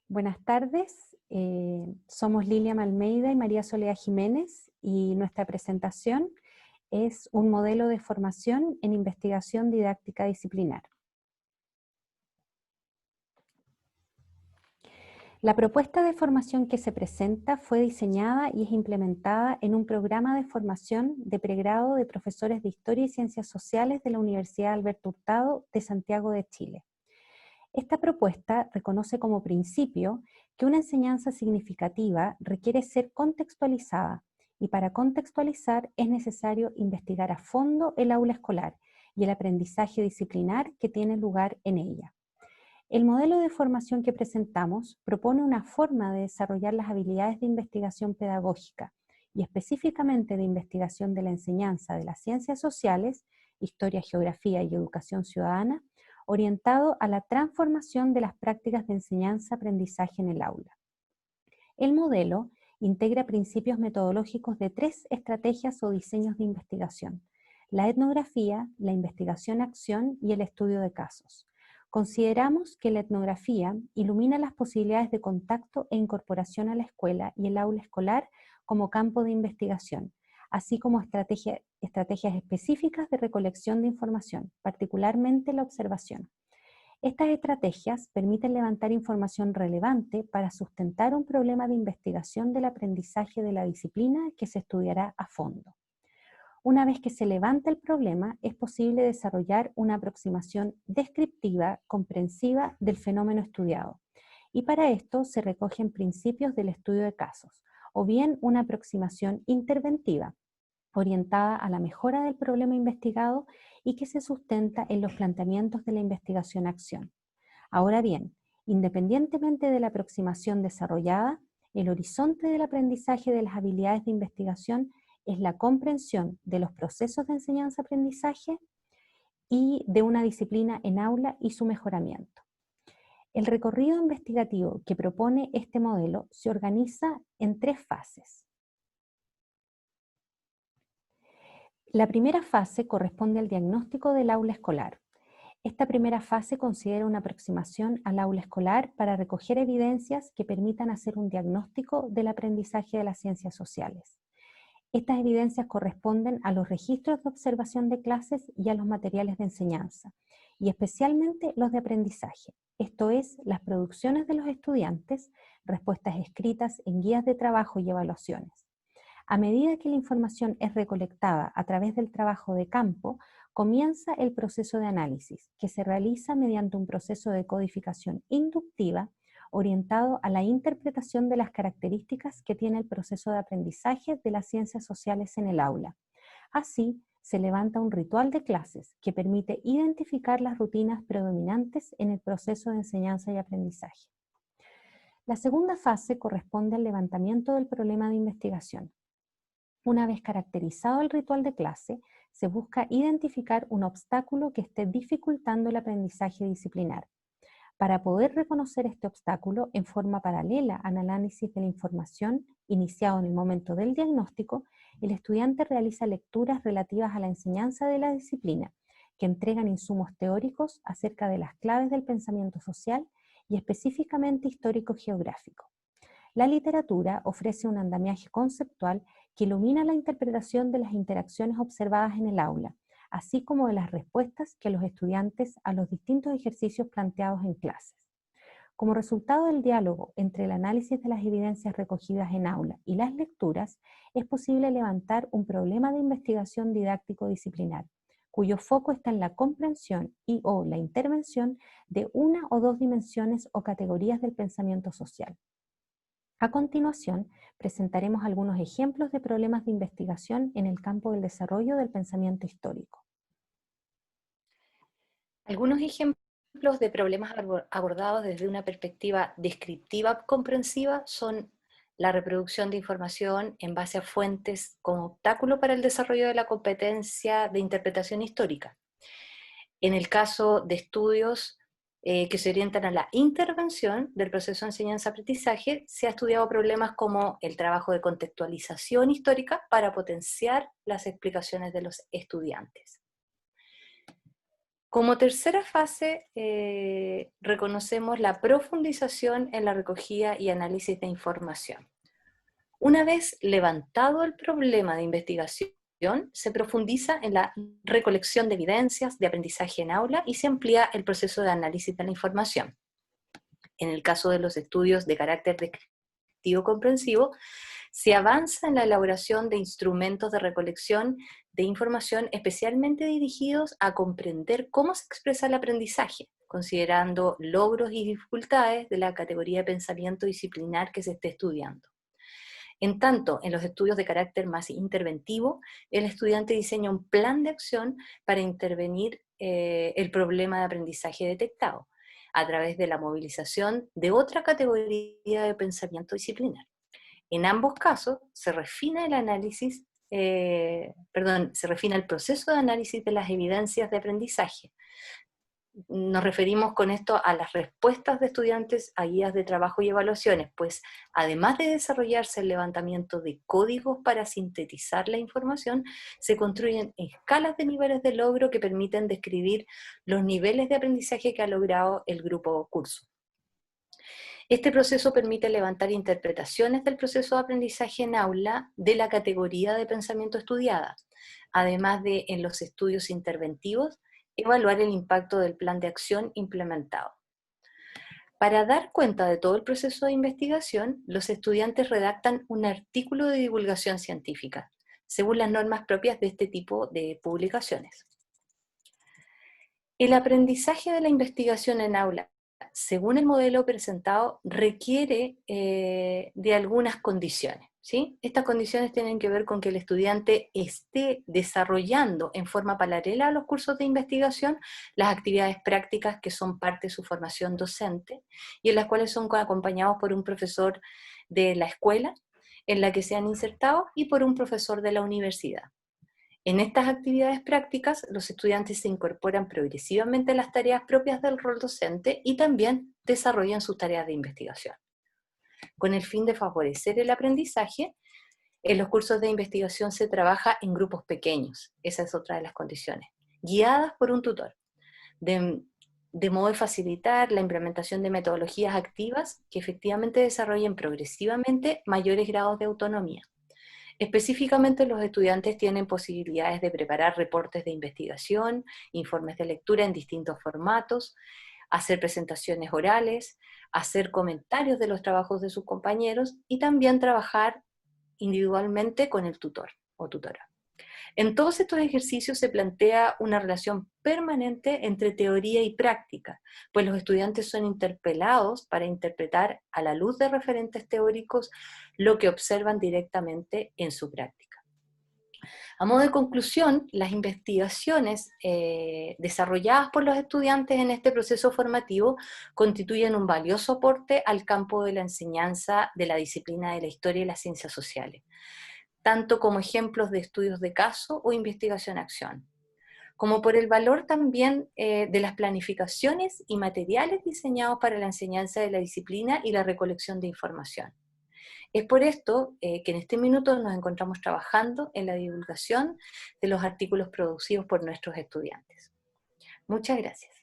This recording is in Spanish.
Buenas tardes, somos Lilian Almeida y María Soledad Jiménez y nuestra presentación es un modelo de formación en investigación didáctica disciplinar. La propuesta de formación que se presenta fue diseñada y es implementada en un programa de formación de pregrado de profesores de Historia y Ciencias Sociales de la Universidad Alberto Hurtado de Santiago de Chile. Esta propuesta reconoce como principio que una enseñanza significativa requiere ser contextualizada y para contextualizar es necesario investigar a fondo el aula escolar y el aprendizaje disciplinar que tiene lugar en ella. El modelo de formación que presentamos propone una forma de desarrollar las habilidades de investigación pedagógica y específicamente de investigación de la enseñanza de las ciencias sociales, historia, geografía y educación ciudadana, orientado a la transformación de las prácticas de enseñanza-aprendizaje en el aula. El modelo integra principios metodológicos de 3 estrategias o diseños de investigación: la etnografía, la investigación-acción y el estudio de casos. Consideramos que la etnografía ilumina las posibilidades de contacto e incorporación a la escuela y el aula escolar como campo de investigación, así como estrategias específicas de recolección de información, particularmente la observación. Estas estrategias permiten levantar información relevante para sustentar un problema de investigación del aprendizaje de la disciplina que se estudiará a fondo. Una vez que se levanta el problema, es posible desarrollar una aproximación descriptiva, comprensiva del fenómeno estudiado. Y para esto se recogen principios del estudio de casos, o bien una aproximación interventiva, orientada a la mejora del problema investigado y que se sustenta en los planteamientos de la investigación-acción. Ahora bien, independientemente de la aproximación desarrollada, el horizonte del aprendizaje de las habilidades de investigación es la comprensión de los procesos de enseñanza-aprendizaje y de una disciplina en aula y su mejoramiento. El recorrido investigativo que propone este modelo se organiza en 3 fases. La primera fase corresponde al diagnóstico del aula escolar. Esta primera fase considera una aproximación al aula escolar para recoger evidencias que permitan hacer un diagnóstico del aprendizaje de las ciencias sociales. Estas evidencias corresponden a los registros de observación de clases y a los materiales de enseñanza, y especialmente los de aprendizaje, esto es, las producciones de los estudiantes, respuestas escritas en guías de trabajo y evaluaciones. A medida que la información es recolectada a través del trabajo de campo, comienza el proceso de análisis, que se realiza mediante un proceso de codificación inductiva orientado a la interpretación de las características que tiene el proceso de aprendizaje de las ciencias sociales en el aula. Así, se levanta un ritual de clases que permite identificar las rutinas predominantes en el proceso de enseñanza y aprendizaje. La segunda fase corresponde al levantamiento del problema de investigación. Una vez caracterizado el ritual de clase, se busca identificar un obstáculo que esté dificultando el aprendizaje disciplinar. Para poder reconocer este obstáculo en forma paralela al análisis de la información iniciado en el momento del diagnóstico, el estudiante realiza lecturas relativas a la enseñanza de la disciplina, que entregan insumos teóricos acerca de las claves del pensamiento social y específicamente histórico-geográfico. La literatura ofrece un andamiaje conceptual que ilumina la interpretación de las interacciones observadas en el aula, así como de las respuestas que los estudiantes a los distintos ejercicios planteados en clases. Como resultado del diálogo entre el análisis de las evidencias recogidas en aula y las lecturas, es posible levantar un problema de investigación didáctico-disciplinar, cuyo foco está en la comprensión y o la intervención de una o dos dimensiones o categorías del pensamiento social. A continuación, presentaremos algunos ejemplos de problemas de investigación en el campo del desarrollo del pensamiento histórico. Algunos ejemplos de problemas abordados desde una perspectiva descriptiva comprensiva son la reproducción de información en base a fuentes como obstáculo para el desarrollo de la competencia de interpretación histórica. En el caso de estudios que se orientan a la intervención del proceso de enseñanza-aprendizaje, se ha estudiado problemas como el trabajo de contextualización histórica para potenciar las explicaciones de los estudiantes. Como tercera fase, reconocemos la profundización en la recogida y análisis de información. Una vez levantado el problema de investigación, se profundiza en la recolección de evidencias de aprendizaje en aula y se amplía el proceso de análisis de la información. En el caso de los estudios de carácter descriptivo comprensivo, se avanza en la elaboración de instrumentos de recolección de información especialmente dirigidos a comprender cómo se expresa el aprendizaje, considerando logros y dificultades de la categoría de pensamiento disciplinar que se esté estudiando. En tanto, en los estudios de carácter más interventivo, el estudiante diseña un plan de acción para intervenir el problema de aprendizaje detectado, a través de la movilización de otra categoría de pensamiento disciplinar. En ambos casos, se refina el análisis, se refina el proceso de análisis de las evidencias de aprendizaje. Nos referimos con esto a las respuestas de estudiantes a guías de trabajo y evaluaciones, pues además de desarrollarse el levantamiento de códigos para sintetizar la información, se construyen escalas de niveles de logro que permiten describir los niveles de aprendizaje que ha logrado el grupo curso. Este proceso permite levantar interpretaciones del proceso de aprendizaje en aula de la categoría de pensamiento estudiada, además de, en los estudios interventivos, evaluar el impacto del plan de acción implementado. Para dar cuenta de todo el proceso de investigación, los estudiantes redactan un artículo de divulgación científica, según las normas propias de este tipo de publicaciones. El aprendizaje de la investigación en aula, según el modelo presentado, requiere de algunas condiciones, ¿sí? Estas condiciones tienen que ver con que el estudiante esté desarrollando en forma paralela a los cursos de investigación las actividades prácticas que son parte de su formación docente y en las cuales son acompañados por un profesor de la escuela en la que se han insertado y por un profesor de la universidad. En estas actividades prácticas, los estudiantes se incorporan progresivamente a las tareas propias del rol docente y también desarrollan sus tareas de investigación. Con el fin de favorecer el aprendizaje, en los cursos de investigación se trabaja en grupos pequeños, esa es otra de las condiciones, guiadas por un tutor, de modo de facilitar la implementación de metodologías activas que efectivamente desarrollen progresivamente mayores grados de autonomía. Específicamente, los estudiantes tienen posibilidades de preparar reportes de investigación, informes de lectura en distintos formatos, hacer presentaciones orales, hacer comentarios de los trabajos de sus compañeros y también trabajar individualmente con el tutor o tutora. En todos estos ejercicios se plantea una relación permanente entre teoría y práctica, pues los estudiantes son interpelados para interpretar a la luz de referentes teóricos lo que observan directamente en su práctica. A modo de conclusión, las investigaciones desarrolladas por los estudiantes en este proceso formativo constituyen un valioso aporte al campo de la enseñanza de la disciplina de la historia y las ciencias sociales, tanto como ejemplos de estudios de caso o investigación-acción, como por el valor también de las planificaciones y materiales diseñados para la enseñanza de la disciplina y la recolección de información. Es por esto que en este minuto nos encontramos trabajando en la divulgación de los artículos producidos por nuestros estudiantes. Muchas gracias.